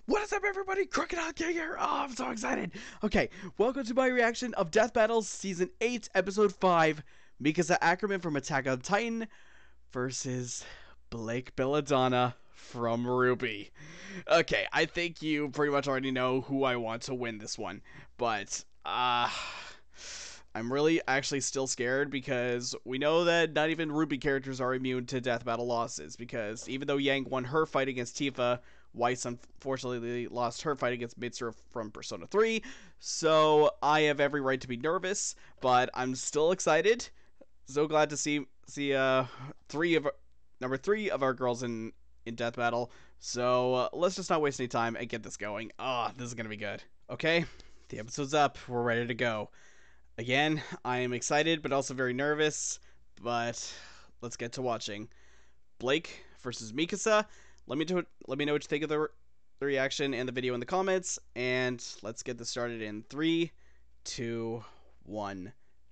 What is up, everybody? Crocodile King here. Oh, I'm so excited. Okay, welcome to my reaction of Death Battles Season 8, Episode 5, Mikasa Ackerman from Attack on Titan versus Blake Belladonna from RWBY. Okay, I think you pretty much already know who I want to win this one, but, I'm really actually still scared because we know that not even RWBY characters are immune to death battle losses, because even though Yang won her fight against Tifa, Weiss unfortunately lost her fight against Mitsuru from Persona 3, so I have every right to be nervous, but I'm still excited. So glad to see number 3 of our girls in death battle. So let's just not waste any time and get this going. This is gonna be good. Okay, the episode's up. We're ready to go. Again, I am excited, but also very nervous, but let's get to watching. Blake versus Mikasa. Let me know what you think of the reaction and the video in the comments, and let's get this started in 3, 2, 1,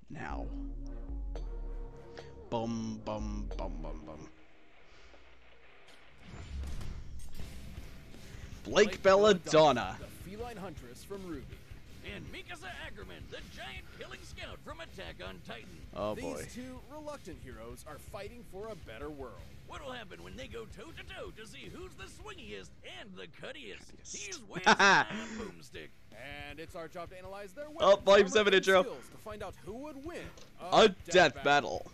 now. Boom, boom, boom, boom, boom. Blake Belladonna, the feline huntress from RWBY. And Mikasa Ackerman, the giant killing scout from Attack on Titan. Oh boy. These two reluctant heroes are fighting for a better world. What'll happen when they go toe-to-toe to see who's the swingiest and the cuttiest? He's waving a boomstick. And it's our job to analyze their weapons, Oh, volume 7 intro. skills to find out who would win A death battle.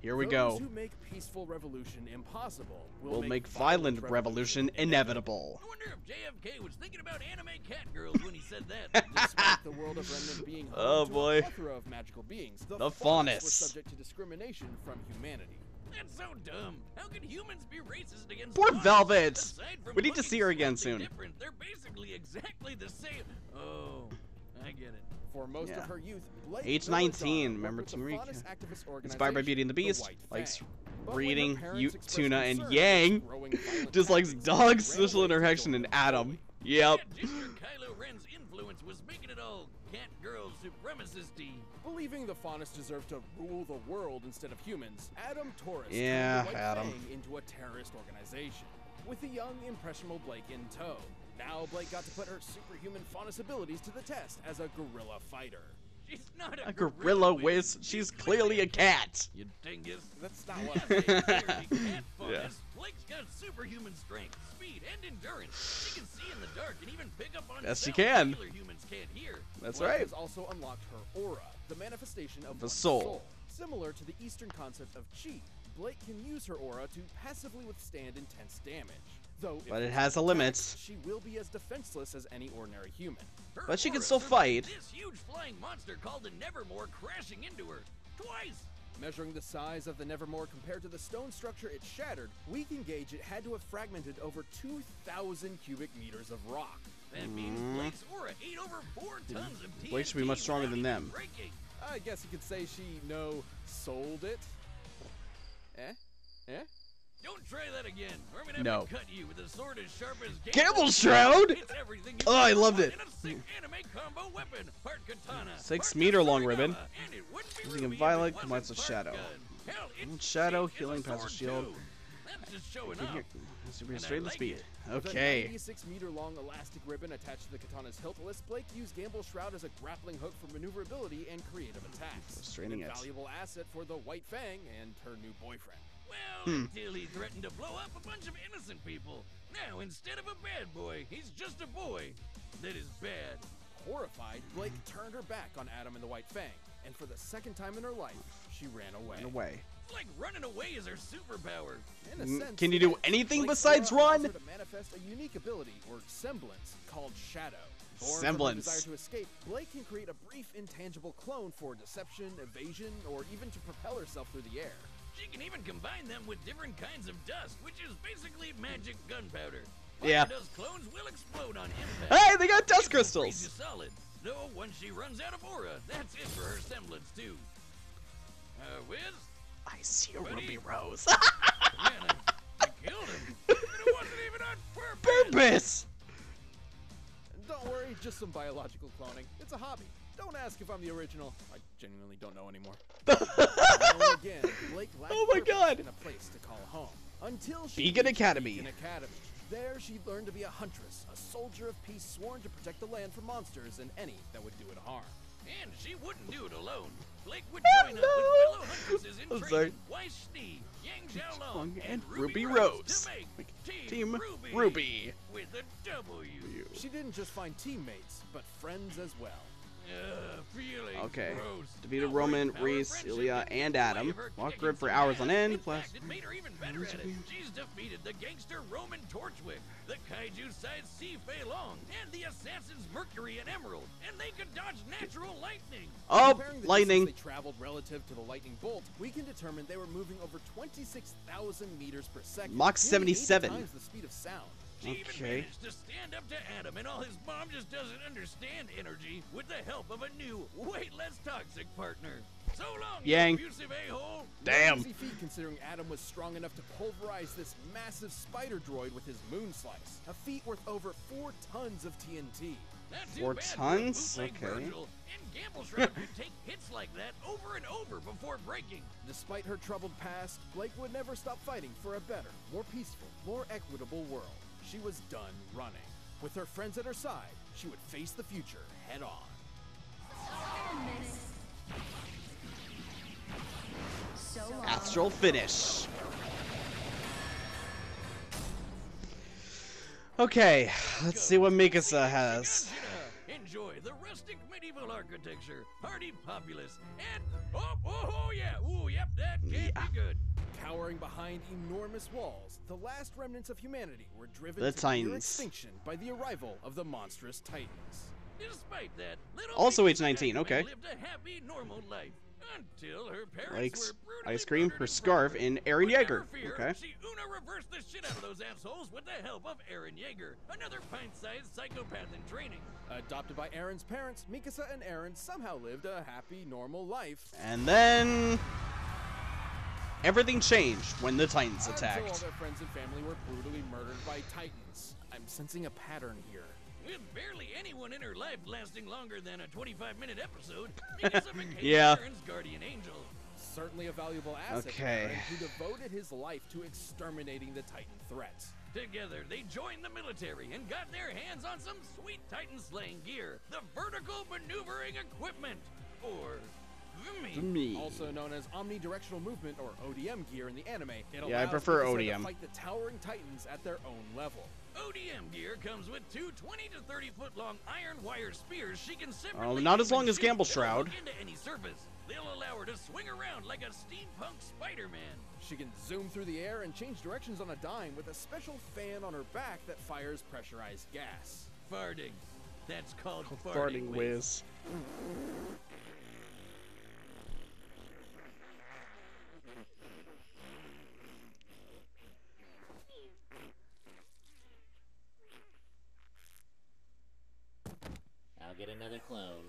Here we go. Those who make peaceful revolution impossible will make violent revolution inevitable. I wonder if JFK was thinking about anime cat girls when he said that. Despite the world of Remnant being home Oh to boy. a plethora of magical beings, the Faunus Faunus were subject to discrimination from humanity. That's so dumb. How can humans be racist against Poor dogs? Velvet. Aside from We need to looking see her again slightly soon. different, they're basically exactly the same. Oh, I get it. For most Yeah. of her youth, Blake Age Belladonna 19, worked remember with the Team Rika? Faunus activist Inspired by Beauty and the organization, Beast, White likes Fang. But when her reading parents expressed Tuna and concern Yang, about growing violent dislikes tactics, dogs, she ran social away to interaction, join and them Adam. fully. Yep. That ginger Kylo Ren's influence was making it all cat girl supremacist-y. Believing the Faunus deserved to rule the world instead of humans, Adam Taurus Yeah, turned the White Adam. Fang into a terrorist organization, with the young, impressionable Blake in tow. Now Blake got to put her superhuman Faunus abilities to the test as a guerrilla fighter. She's not A gorilla whiz. whiz. She's clearly a cat. You dingus. That's not As what a clearly cat Yeah. Faunus, Blake's got superhuman strength, speed, and endurance. She can see in the dark and even pick up on Yes, she sounds can. regular humans can't hear. That's Blake right. has also unlocked her aura, the manifestation of The one's soul. Similar to the Eastern concept of chi, Blake can use her aura to passively withstand intense damage. Though, if But it it's has a attacked, limit. She will be as defenseless as any ordinary human. Her But she can aura still survived fight. This huge flying monster called the Nevermore crashing into her twice. Measuring the size of the Nevermore compared to the stone structure it shattered, we can gauge it had to have fragmented over 2,000 cubic meters of rock. That means Blake's aura ate over 4 tons of TNT. Blake should be much stronger without than even them. breaking. I guess you could say she, sold it. Eh? Don't try that again, or I'm gonna have No. to cut you with a sword as sharp as Camel Shroud? It's everything you Oh, I ever loved want it. in a sick anime combo weapon. Part katana, 6 part meter long Surigama, ribbon. and it wouldn't be Using Ruby a if violet it combines wasn't with part shadow. gun. Hell, its Shadow, shape is healing, a passive sword, shield. too. That's just showing Super off. And I straight and like speed. it. With a Okay. 96-meter-long elastic ribbon attached to the katana's hilt, Blake used Gamble Shroud as a grappling hook for maneuverability and creative attacks. Restraining An it. invaluable asset for the White Fang and her new boyfriend. Well, until he threatened to blow up a bunch of innocent people. Now, instead of a bad boy, he's just a boy that is bad. Horrified, Blake turned her back on Adam and the White Fang, and for the second time in her life, she ran away. Run away. It's like running away is her superpower. In a sense, Can you do yes, anything Blake's besides aura allows run? her to manifest a unique ability, or semblance, called Shadow. Born Semblance. From her desire to escape, Blake can create a brief, intangible clone for deception, evasion, or even to propel herself through the air. She can even combine them with different kinds of dust, which is basically magic gunpowder. Yeah. Fire dust clones will explode on impact. Hey, they got dust It will freeze you crystals. solid. Though once she runs out of aura, that's it for her semblance too. Wiz? I see a Buddy. ruby rose. Man, I killed him. And it wasn't even on purpose. Purpose. And don't worry, just some biological cloning. It's a hobby. Don't ask if I'm the original. I genuinely don't know anymore. Now and again, Blake lacked Oh my purpose God. and a place to call home. Until she Beacon reached Academy. Beacon Academy. There, she learned to be a huntress, a soldier of peace sworn to protect the land from monsters and any that would do it harm. And she wouldn't do it alone. Blake would join up with fellow huntresses in training, Weiss Schnee, Yang Xiaolong, and Ruby Rose to make Team Ruby. with a W. She didn't just find teammates, but friends as well. Feeling Okay. gross. Defeated Not Roman, worried, power Reese, friendship Ilya, didn't and get in the way Adam. of her Walk kicking grid for some hours ass. on end. In Plus, fact, it made her even better at it. She's defeated the gangster Roman Torchwick, the kaiju-sized Sea Fei Long, and the assassins Mercury and Emerald, and they could dodge natural lightning. oh, Comparing the lightning. distance they traveled relative to the lightning bolt, we can determine they were moving over 26,000 meters per second. Mach nearly 80 77. times the speed of sound. She even Okay. managed to stand up to Adam and all his mom just doesn't understand energy with the help of a new, way less toxic partner. So long, Yang. you abusive a-hole. Damn. Easy feat considering Adam was strong enough to pulverize this massive spider droid with his moon slice. A feat worth over 4 tons of TNT. Not too 4 bad for a tons? bootleg Okay. Virgil, and Gamble Shroud could take hits like that over and over before breaking. Despite her troubled past, Blake would never stop fighting for a better, more peaceful, more equitable world. She was done running. With her friends at her side, she would face the future head on. Astral finish. Okay, let's see what Mikasa has. Enjoy the rustic medieval architecture, hardy populace, and oh yeah, ooh yep, that can't be good. Cowering behind enormous walls, the last remnants of humanity were driven The to near Titans. extinction by the arrival of the monstrous Titans. Despite that, little Also Mikasa age 19, Ackerman okay. lived a happy, normal life until her parents Likes were brutally ice cream, murdered her in scarf, front of her. and Eren But never Yeager. fear, Okay. she Una reversed the shit out of those assholes with the help of Eren Yeager, another pint-sized psychopath in training. Adopted by Eren's parents, Mikasa and Eren somehow lived a happy, normal life. And then everything changed when the Titans Until all attacked. their friends and family were brutally murdered by Titans. I'm sensing a pattern here. With barely anyone in her life lasting longer than a 25-minute episode, Mikasa became Yeah. Eren's guardian angel. Certainly a valuable asset Okay. to Eren, who devoted his life to exterminating the Titan threat. Together, they joined the military and got their hands on some sweet Titan-slaying gear, the vertical maneuvering equipment, or VMI. Me. Also known as omnidirectional movement, or ODM gear in the anime, it Yeah, I allows prefer Mikasa ODM. to fight the towering Titans at their own level. ODM gear comes with two 20 to 30 foot long iron wire spears she can separately Oh, not aim as long and as shoot. Gamble They'll Shroud. hook into any surface. They'll allow her to swing around like a steampunk Spider-Man. She can zoom through the air and change directions on a dime with a special fan on her back that fires pressurized gas. Farting. That's called Farting whiz. I'll get another clone.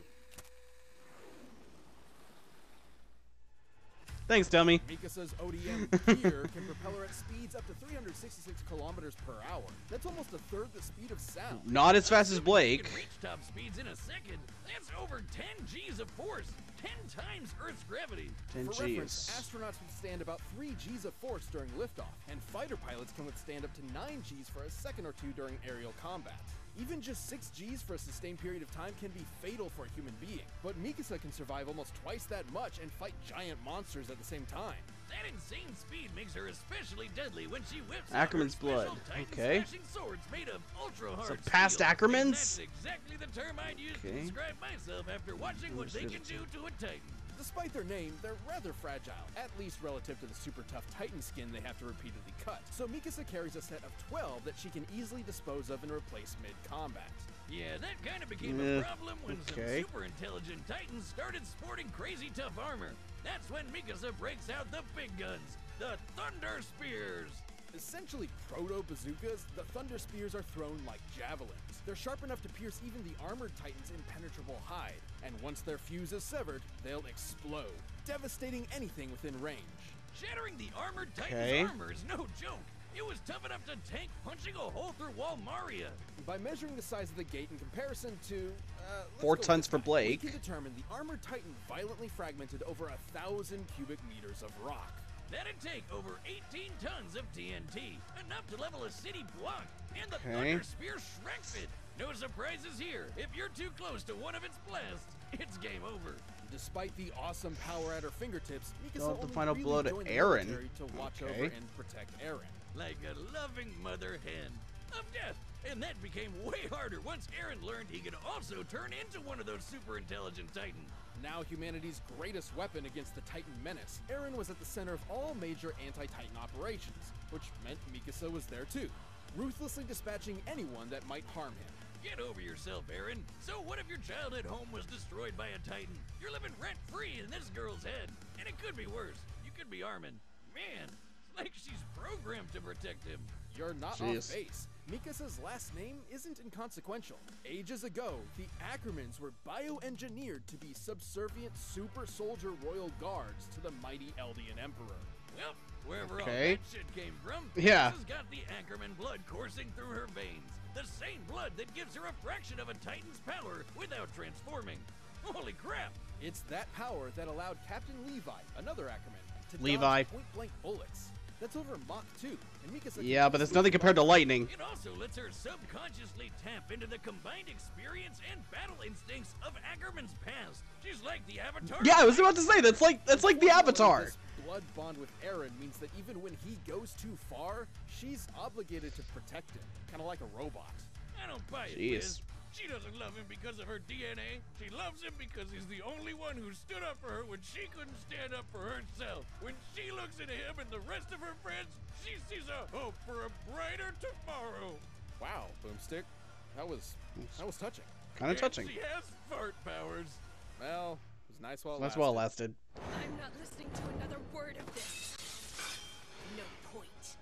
Thanks, dummy. Mikasa's ODM gear can propel her at speeds up to 366 kilometers per hour. That's almost a third the speed of sound. Not as fast as She Blake. can reach top speeds in a second. That's over 10 G's of force. 10 times Earth's gravity. 10 For reference, G's. astronauts withstand about 3 G's of force during liftoff, and fighter pilots can withstand up to 9 G's for a second or two during aerial combat. Even just 6 G's for a sustained period of time can be fatal for a human being, but Mikasa can survive almost twice that much and fight giant monsters at the same time. That insane speed makes her especially deadly when she whips Ackerman's out her special blood. Titan Okay. slashing swords made of ultra hard So past steel. Ackerman's? That's exactly the term I'd use to Okay. describe myself after watching what they can do to a Titan. Despite their name, they're rather fragile, at least relative to the super tough Titan skin they have to repeatedly cut. So Mikasa carries a set of 12 that she can easily dispose of and replace mid-combat. Yeah, that kind of became Yeah, a problem when okay. some super intelligent Titans started sporting crazy tough armor. That's when Mikasa breaks out the big guns, the Thunder Spears. Essentially proto-bazookas, the Thunder Spears are thrown like javelins. They're sharp enough to pierce even the armored Titan's impenetrable hide, and once their fuse is severed, they'll explode, devastating anything within range. Shattering the armored Titan's Okay. armor is no joke. It was tough enough to tank punching a hole through Wall Maria. By measuring the size of the gate in comparison to, let's 4 go tons with for that. Blake. We can determine the armored Titan violently fragmented over 1,000 cubic meters of rock. That'd take over 18 tons of TNT, enough to level a city block, and the Okay. Thunder Spear shreds it. No surprises here. If you're too close to one of its blasts, it's game over. Despite the awesome power at her fingertips, Mikasa Go up the only final really blow to joined the Eren. military to watch Okay. over and protect Eren. Like a loving mother hen of death. And that became way harder once Eren learned he could also turn into one of those super intelligent titans. Now humanity's greatest weapon against the Titan menace, Eren was at the center of all major anti-Titan operations, which meant Mikasa was there too, ruthlessly dispatching anyone that might harm him. Get over yourself, Eren. So what if your childhood home was destroyed by a titan? You're living rent-free in this girl's head. And it could be worse. You could be Armin. Man, it's like she's programmed to protect him. You're not Jeez. off base. Mikasa's last name isn't inconsequential. Ages ago, the Ackermans were bioengineered to be subservient super soldier royal guards to the mighty Eldian Emperor. Well, wherever all Okay. that shit came from, Yeah. Lisa's got the Ackerman blood coursing through her veins. The same blood that gives her a fraction of a Titan's power without transforming. Holy crap! It's that power that allowed Captain Levi, another Ackerman, to Levi. dodge point-blank bullets. That's over Mach 2, and Mikasa Yeah, but that's nothing compared to lightning. It also lets her subconsciously tap into the combined experience and battle instincts of Ackerman's past. She's like the Avatar. Yeah, I was about to say that's like the Avatar. This blood bond with Eren means that even when he goes too far, she's obligated to protect him, kind of like a robot. I don't buy it, Jeez. Liz. She doesn't love him because of her DNA. She loves him because he's the only one who stood up for her when she couldn't stand up for herself. When she looks at him and the rest of her friends, she sees a hope for a brighter tomorrow. Wow, Boomstick, that was touching. Kind of And touching. she has fart powers. Well, it was nice while it That's lasted. well it lasted. I'm not listening to another word of this. No point.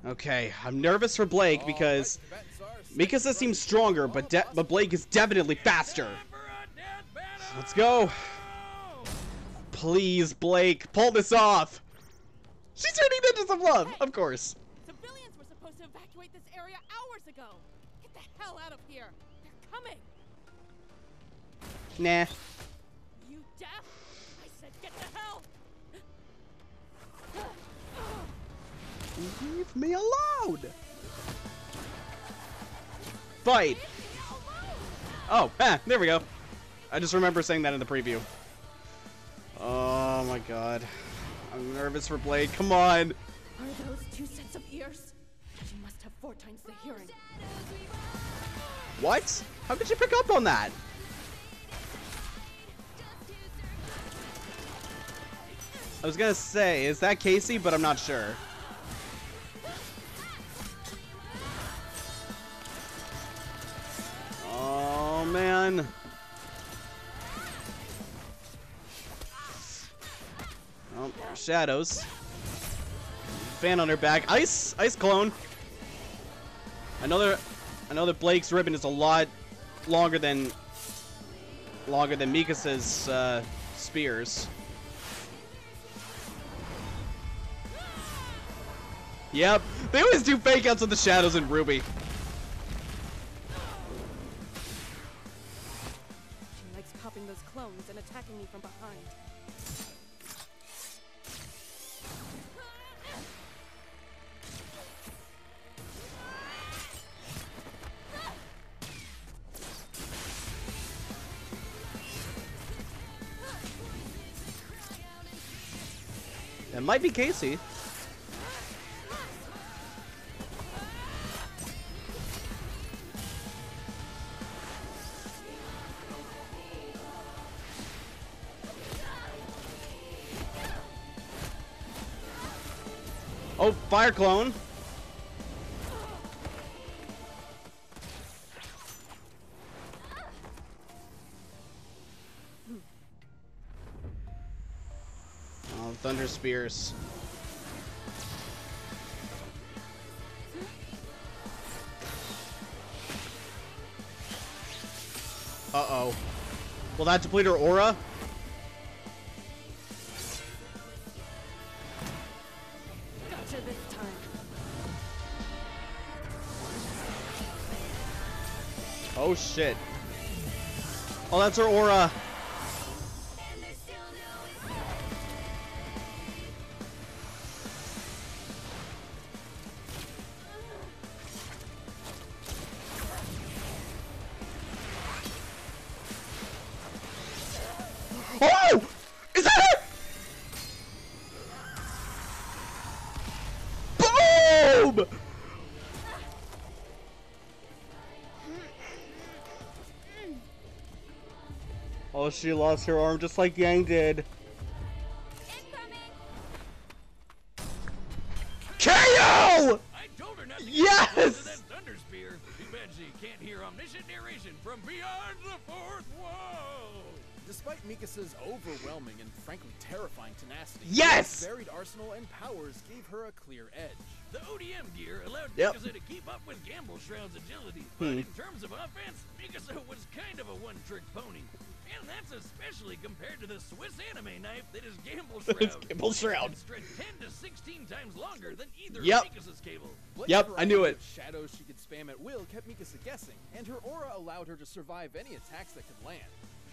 Okay, I'm nervous for Blake because Mikasa seems stronger, but Blake is definitely faster. Time for a death battle! Let's go. Please, Blake, pull this off. She's turning into some love, of course. Civilians were supposed to evacuate this area hours ago. Get the hell out of here. They're coming. Nah. You deaf? I said get the hell. Leave me alone. Fight. Oh, there we go. I just remember saying that in the preview. Oh my god. I'm nervous for Blade. Come on. Are those two sets of ears? She must have 4 times the hearing. What? How could you pick up on that? I was gonna say, is that Casey? But I'm not sure. Oh man. Oh, shadows. Fan on her back. Ice clone. I know that Blake's ribbon is a lot longer than Mikasa's spears. Yep, they always do fake outs of the shadows in RWBY. She likes popping those clones and attacking me from behind. It might be Casey. Oh, fire clone. Oh, thunder spears. Uh-oh. Will that deplete her aura? Gotcha this time. Oh shit. Oh, that's her aura. noob! Oh, she lost her arm just like Yang did. KO! I told her not to Yes! get close to that thunder spear. Too bad she can't hear omniscient narration from beyond the fourth wall. Despite Mikasa's overwhelming and frankly terrifying tenacity, Yes! her varied arsenal and powers gave her a clear edge. The ODM gear allowed Yep. Mikasa to keep up with Gamble Shroud's agility, but in terms of offense, Mikasa was kind of a one-trick pony. And that's especially compared to the Swiss anime knife that is Gamble Shroud. Gamble Shroud. It stretched 10 to 16 times longer than either Yep. of Mikasa's cable. Blake's Yep, I knew variety it. of shadows she could spam at will kept Mikasa guessing, and her aura allowed her to survive any attacks that could land.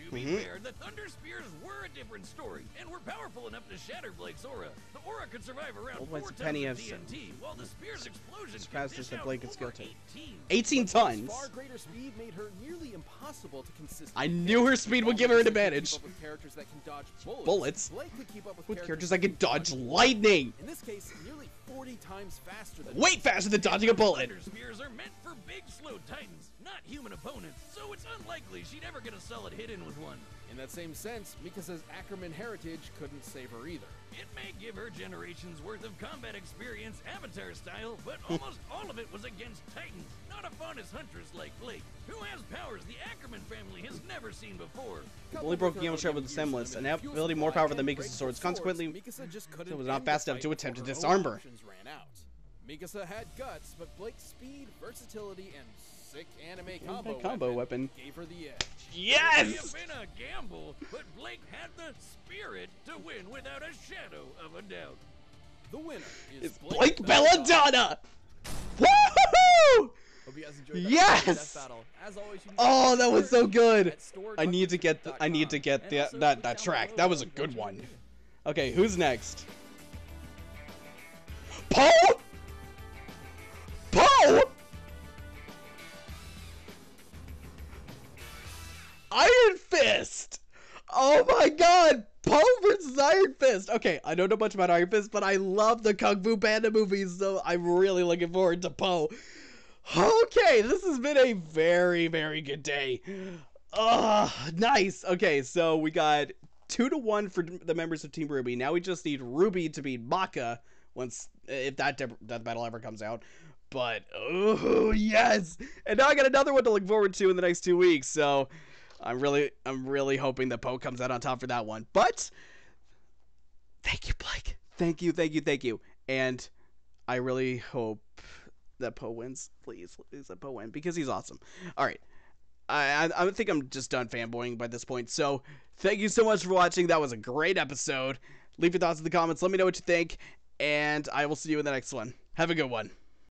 To be fair, the Thunder Spears were a different story, and were powerful enough to shatter Blake's aura. The aura could survive around Old 4 One's tons Penny of has TNT, while the Spear's explosion could faster dish than out Blake could over skill to. 18. 18 tons. Far greater speed made her nearly impossible to consistently. I knew her speed would give her an advantage. Keep up with characters that can dodge bullets. Bullets? Blake could keep up With characters that can dodge lightning. In this case, nearly 40 times faster than. Way faster than dodging a bullet. Thunder Spears are meant for big, slow titans, not human opponents, so it's unlikely she'd ever get a solid hit in with one. In that same sense, Mikasa's Ackerman heritage couldn't save her either. It may give her generations worth of combat experience Avatar style, but almost all of it was against titans, not a faunus huntress like Blake, who has powers the Ackerman family has never seen before. Only broke Gamble Shroud with the Semblance, an ability more powerful than Mikasa's swords. Consequently, Mikasa just couldn't it was not end the fast enough fight to attempt to before her disarm own her. options ran out. Mikasa had guts, but Blake's speed, versatility, and sick anime combo weapon gave her the edge. It may Yes! have been a gamble, but Blake had the spirit to win without a shadow of a doubt. The winner is It's Blake Belladonna! Woohoo! Hope you guys enjoyed that Yes! death battle. As always, you can Oh, that was so good. at store. I need to get that track. That was a good one. Okay, who's next? Poe? Poe? Iron Fist! Oh my god! Poe versus Iron Fist! Okay, I don't know much about Iron Fist, but I love the Kung Fu Panda movies, so I'm really looking forward to Poe. Okay, this has been a very, very good day. Nice. Okay, so we got 2-1 for the members of Team RWBY. Now we just need RWBY to beat Maka if that death battle ever comes out. But, oh, yes! And now I got another one to look forward to in the next 2 weeks, so I'm really hoping that Poe comes out on top for that one. But thank you, Blake. Thank you. And I really hope that Poe wins. Please let Poe win because he's awesome. All right. I think I'm just done fanboying by this point. So thank you so much for watching. That was a great episode. Leave your thoughts in the comments. Let me know what you think. And I will see you in the next one. Have a good one.